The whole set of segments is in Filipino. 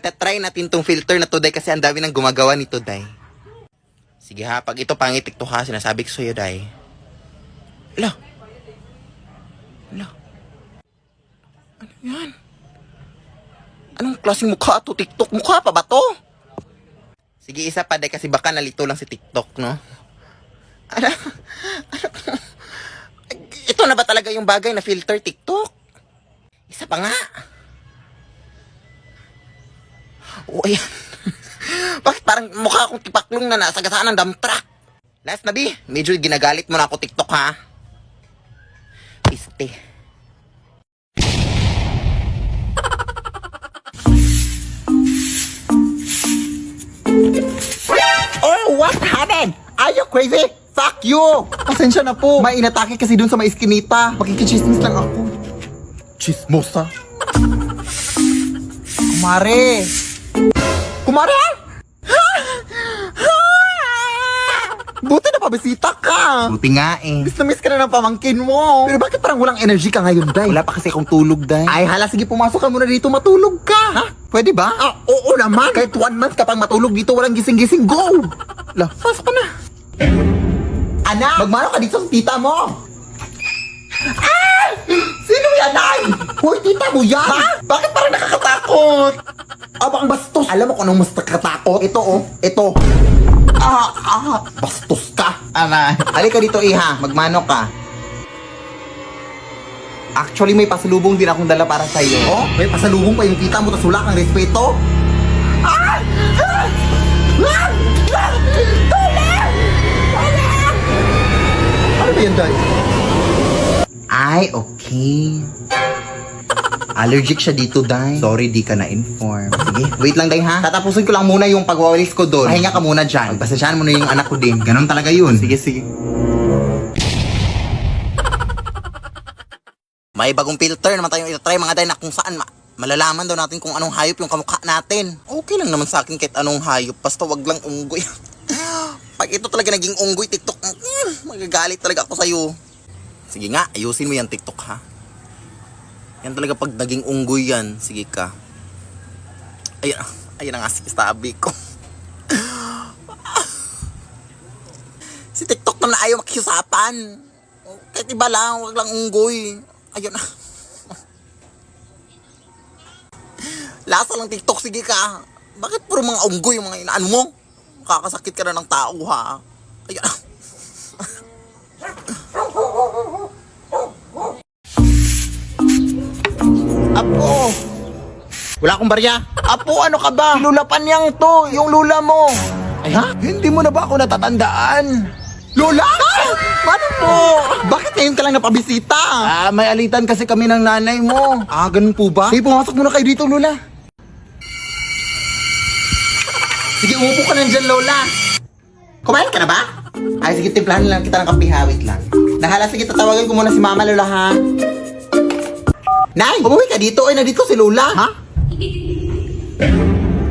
itatry natin tong filter na to, day, kasi ang dami nang gumagawa nito, day. Sige ha, pag ito pangit TikTok ha, sinasabi ko sa'yo, day. Ala. Ano yan? Anong klaseng mukha to? TikTok mukha pa ba to? Sige, isa pa, day, kasi baka nalito lang si TikTok, no? Ito na ba talaga yung bagay na filter TikTok? Isa pa nga. O, ayan. Bakit parang mukha akong tipaklong na nasa gasaan ng dump truck? Last na, B. Medyo ginagalit mo na ako TikTok, ha? Piste. Oh, what happened? Are you crazy? Fuck you! Pasensya na po. May inatake kasi dun sa may iskinita. Makikichismis lang ako. Chismosa. Kumare! Kumare! Buti na pabisita ka! Buti nga eh. Miss na miss ka na ng pamangkin mo. Pero bakit parang walang energy ka ngayon, Day? Wala pa kasi akong tulog, day. Ay, hala, sige, pumasok ka muna dito, matulog ka. Ha? Pwede ba? Ah, oo naman. Kahit 1 month ka pang matulog dito, walang gising-gising, go! La, pasok ka na. Anak, magmano ka dito sa tita mo. Ah! Sino yan, Ay? Hoy, tita mo yan? Ha? Bakit parang nakakatakot? Abang bastos. Alam mo kung anong mas nakakatakot? Ito, oh. Ito. Bastos ka. Aray. Halika dito, iha. Magmano ka. Actually, may pasalubong din akong dala para sa'yo. Oh, may pasalubong pa yung tita mo, tas wala kang respeto. Ano ba yan, Day? Ay, okay. Allergic siya dito, day. Sorry, di ka na-inform. Sige, wait lang, day, ha? Tatapusin ko lang muna yung pagwawalis ko doon. Pahinga ka muna dyan. Pagpasensyahan mo na yung anak ko din. Ganon talaga yun. Sige, sige. May bagong filter naman tayong itatry, mga day, na kung saan malalaman daw natin kung anong hayop yung kamukha natin. Okay lang naman sa akin kahit anong hayop. Basta wag lang unggoy. Pag ito talaga naging unggoy, TikTok, magagalit talaga ako sa'yo. Sige nga, ayusin mo yan, TikTok, ha? Yan talaga pag naging unggoy yan. Sige ka. Ayan ang sabi ko. Si TikTok na ayaw makiusapan. Kahit iba lang, wag lang unggoy. Ayun na. Lasa lang TikTok, sige ka. Bakit puro mga unggoy yung mga inaan mo? Kakasakit ka na ng tao, ha? Ayun na. Apo! Wala akong barya. Apo, ano ka ba? Lulapan niyang to, yung lula mo. Ay, ha? Hindi mo na ba ako natatandaan? Lola? Paano po? Bakit ngayon ka lang napabisita? May alitan kasi kami ng nanay mo. Ganun po ba? Sige, pumasok muna kayo dito, Lola. Sige, umupo ka na dyan, Lola. Kumain ka na ba? Ay, sige, timplahan lang kita ng kape, hawit lang. Nahala, sige, tatawagan ko muna si Mama, Lola, ha? Nay, umuwi ka dito. Ay, nandito si Lola. Ha?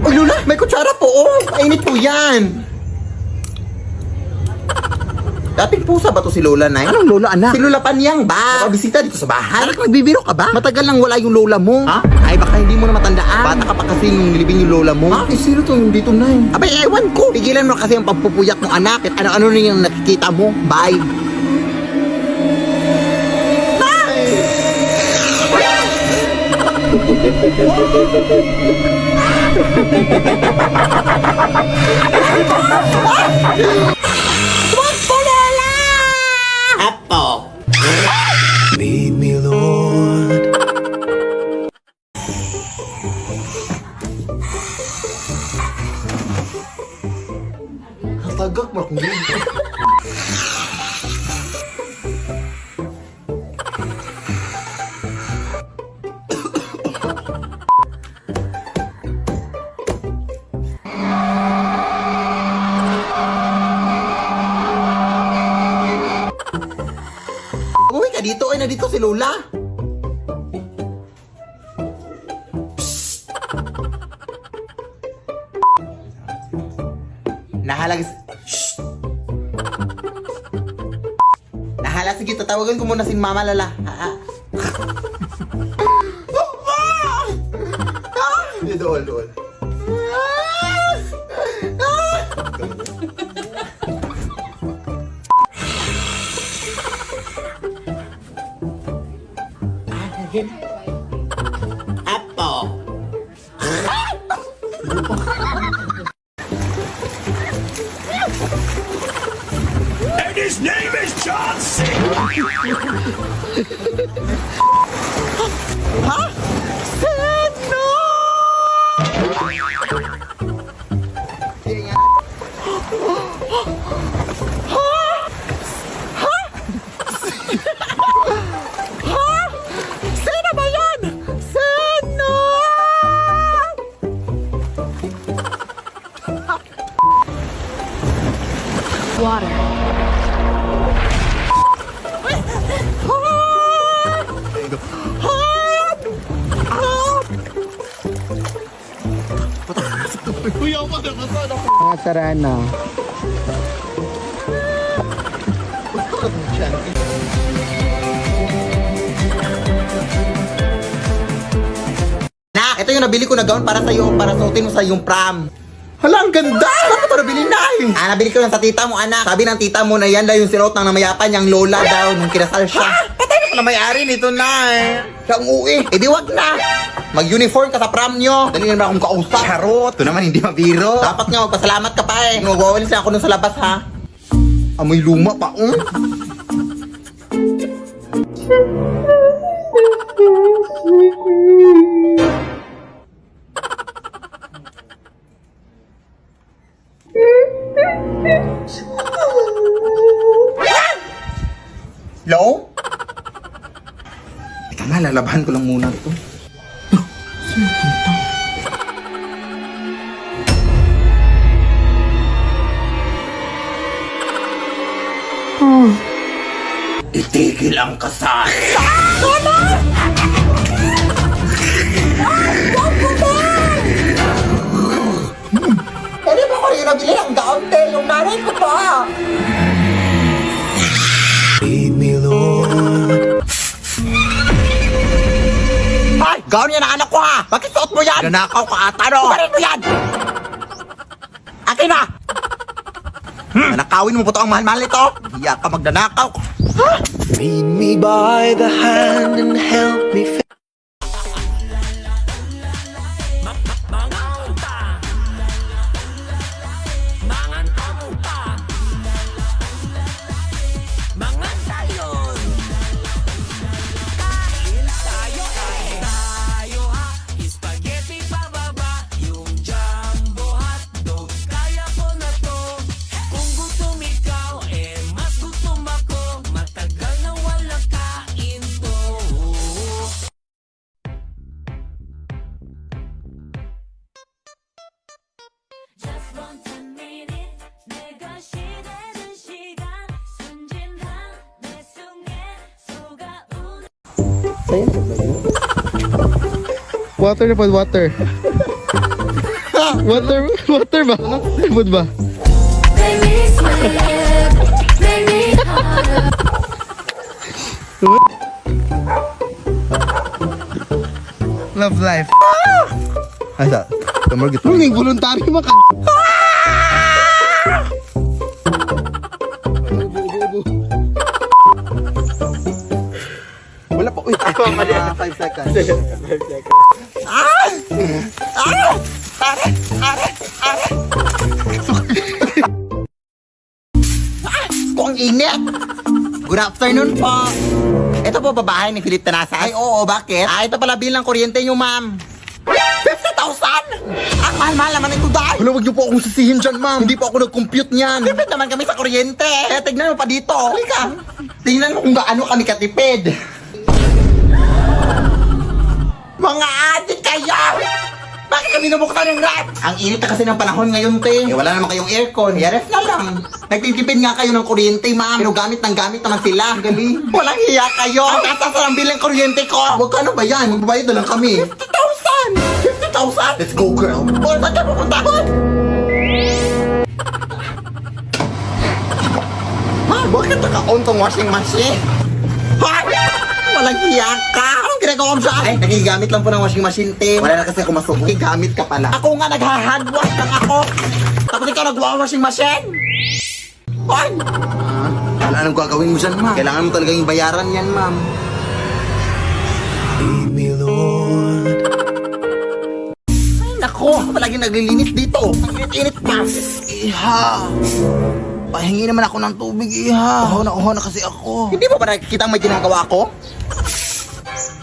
Uy, Lola, may kutsara po. Oh, mainit po yan. Dating pusa ba to si Lola, Nay? Anong Lola, anak? Si Lola Panyang ba? Nakabisita dito sa bahay. Anak, nagbibiro ka ba? Matagal nang wala yung Lola mo. Ha? Ay, baka hindi mo na matandaan. Bata ka pa kasi nung nilibing yung Lola mo. Ha? Eh, sino to yung dito, Nay? Abay, ewan ko. Pigilan mo kasi ang pagpupuyak ng anak. At ano-ano na yung nakikita mo. Bye. Apo! Lead me, Lord. Tagak mo akong dito. Uy, ka dito. Ay, nandito si Lola. Nahalag... Shh! Nahala, sige, tatawagan ko muna si Mama, Lola. Doon. Apo. And his name is John C. Sino ba yan? Sino? Water. Mga sarana. Nak, ito yung nabili ko na gown para sa'yo, para suotin mo sa yung prom. Hala, ang ganda! Saan mo ito nabili na eh? Nabili ko lang sa tita mo, anak. Sabi ng tita mo na yan daw yung sinuot ng namayapan niyang lola daw nung kinasal siya. Patay na pala may-ari nito na eh. Siya ang uwi. Eh di wag na. Mag-uniform ka sa prom nyo. Dali naman akong kausap. Charot! Ito naman hindi mabiro. Dapat nga magpasalamat ka pa eh. Nagwawalis na ako nun sa labas ha. Amoy luma pa, Hello? Teka nga, lalabahan ko lang muna ito. Itigil ang kasal. Pwede ba ko rin nabili ng gown, te? Yung nanay ko pa. Lead me, Lord. Ay, gown yan ang anak ko ha. Bakit suot mo yan? Nanakaw ka ata no. Kumarin mo yan. Akin na. Nanakawin mo po ito ang mahal-mahal nito. Hiya ka magdanakaw. Lead me by the hand and help me. Just want a minute 내가 시대는 시간 순진한 내 숨에 속아오는 Water na pod, water. Water ba? Pod ba? Make me sweat Make me hot Love life. Ay, sa. Kamar gitu. Huling voluntary maka... Wala pa. Uy, 5 seconds. Kung init. Good afternoon po. Ito po babae ni Philip Tanasa. Ay oo, bakit? Ito pala bill ng kuryente nyo ma'am. 50,000! Ang mahal-mahal naman ito dahil. Wala, wag niyo po akong sisihin dyan, ma'am. Hindi po ako nag-compute niyan. Tipid naman kami sa kuryente. Kaya tignan mo pa dito. Halika. Tingnan mo kung gaano kami katipid. Mga adik kayo! Bakit kami nabuksan yung rap? Ang init na kasi ng panahon ngayon, te. Eh, wala naman kayong aircon. Ref na lang. Nagtitipid nga kayo ng kuryente, ma'am. Pero gamit naman sila. Galing. Walang hiya kayo. Ang tatas ng bill ng kuryente ko. Wag ka na ba yan? Magbabayad na lang kami. 50,000! 50,000? Let's go, girl. O, saan ka pupunta? Ha? Bakit naka-on tong washing machine? Ha? Walang hiya ka. Anong ginagawa mo siya? Ay, nagigamit lang po ng washing machine, te. Wala na kasi ako masubo. Gamit ka pala. Ako nga nagha-handwash lang ako. Tapos ikaw nagwa-washing machine? Ay! Wala nang gagawin mo dyan, ma'am. Kailangan mo talagang bayaran yan, ma'am. ako. Palagi naglilinis dito. Ang init-init pa. Iha. Pahingi naman ako ng tubig, Iha. Uhaw na kasi ako. Hindi mo ba nakikita ang may ginagawa ko?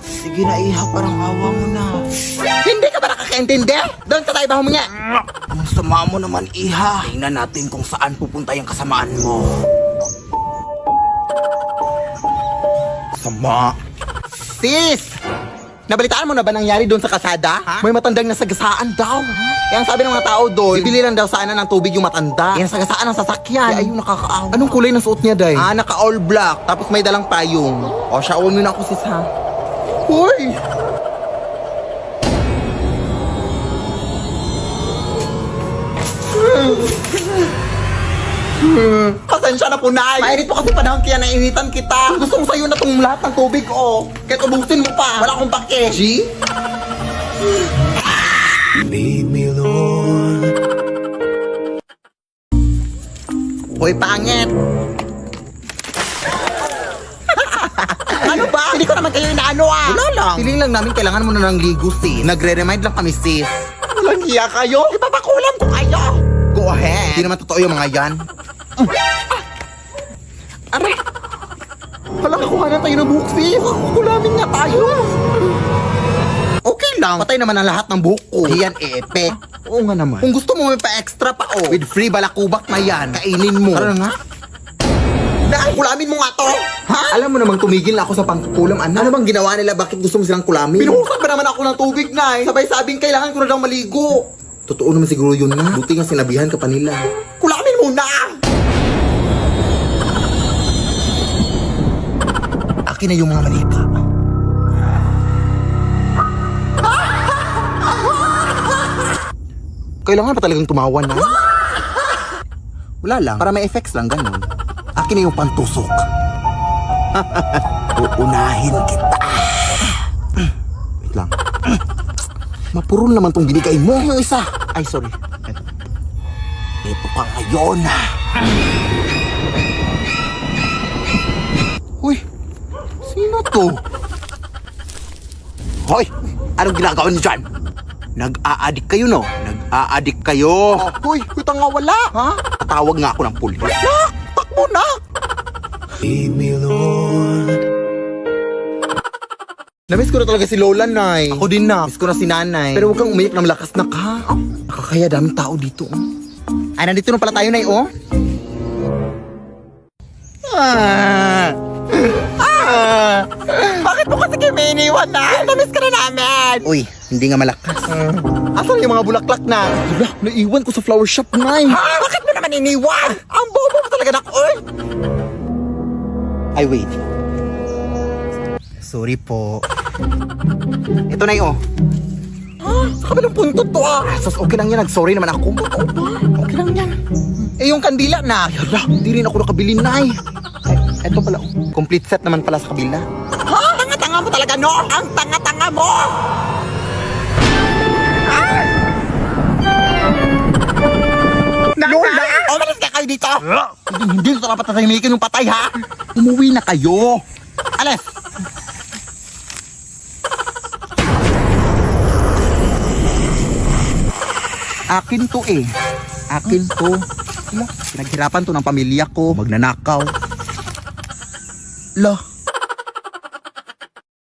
Sige na, Iha. Parang awa mo na. Hindi ka ba nakakaintindi? Doon sa tayo ba huminga? Ang sama mo naman, Iha. Tingnan natin kung saan pupunta yung kasamaan mo. Sama. Sis! Nabalitaan mo na ba nangyari doon sa kasada? May matandang nasagasaan daw. Kaya ang sabi ng mga tao doon, bibili lang daw sana ng tubig yung matanda. Yan nasagasaan ng sasakyan. Kaya ayun, nakakaawa. Anong kulay ng suot niya, Day? Naka all black. Tapos may dalang payong. O, siya, huwag mo na ako, sis, ha? Uy! Pasensya na po, Nay. Mainit po kasi panahon kaya nainitan kita. Gusto ko sa'yo na tong lahat ng tubig, oh. Kahit ubusin mo pa. Wala akong pake. G? Lead me, Lord. Hoy, pangit. Ano ba? Hindi ko naman kayo inaano, ah. Wala lang. Feeling lang namin kailangan mo na ng ligo, sis. Nagre-remind lang kami, sis. Walang hiya kayo. Ipapakulam ko kayo. Go ahead. Hindi naman totoo yung mga yan. Aray! Hala, kuha na tayo ng buhok, sis. Kulamin nga tayo. Okay lang. Patay naman ang lahat ng buhok ko. Yan, epe. Oo nga naman. Kung gusto mo may pa-extra pa, oh. With free balakubak na yan. Kainin mo. Tara nga. Dahil kulamin mo nga to. Ha? Alam mo namang tumigil na ako sa pangkukulam, ano bang ginawa nila? Bakit gusto mo silang kulamin? Pinuhusan ba naman ako ng tubig, Nay? Sabay-sabing kailangan ko na daw maligo. Totoo naman siguro yun na. Buti nga sinabihan ka pa nila. Kulamin mo na! Akin na yung mga malika. Kailangan pa talagang tumawa na. Wala lang. Para may effects lang, ganun. Akin na yung pantusok. Uunahin kita. Wait lang. Mapurol naman tong binigay mo. Yung isa. Ay, sorry. Ito ka ngayon. Uy, sino to? Hoy, anong ginagawa niyo dyan? Nag-aadik kayo, no? Nag-aadik kayo. Hoy, kita nga wala. Ha? Tatawag nga ako ng pulis. Nak! Takbo na! Lead me, Lord. Namiss ko na talaga si Lola, Nay. Ako din na. Miss ko na si Nanay. Pero huwag kang umiyak na malakas na ka. Nakakaya daming tao dito. Ay, nandito na pala tayo, Nay, oh. Bakit mo kasi kayo may iniwan, Nay? Namiss ka na namin. Uy, hindi nga malakas. Asan yung mga bulaklak na? Wala, naiwan ko sa flower shop, Nay. Ha? Bakit mo naman iniwan? Ang bobo mo talaga, nak. Uy! Ay, wait. Sorry po. Ito na yun, oh. Kabilang puntot to, ah. Sus, okay lang yan. Nag-sorry naman ako. Oo ba? Okay lang yan. Eh, yung kandila na. Yara, hindi rin ako nakabili, Nay. Ay, eto pala, oh. Complete set naman pala sa kabila. Ha? Tanga-tanga mo talaga, no? Ang tanga-tanga mo! Lola! Umalis ka kayo dito! Hindi ito dapat tatahimikin yung patay, ha? Umuwi na kayo! Alis! Akin to eh. Akin to. Pinaghirapan to ng pamilya ko. Magnanakaw. Lah,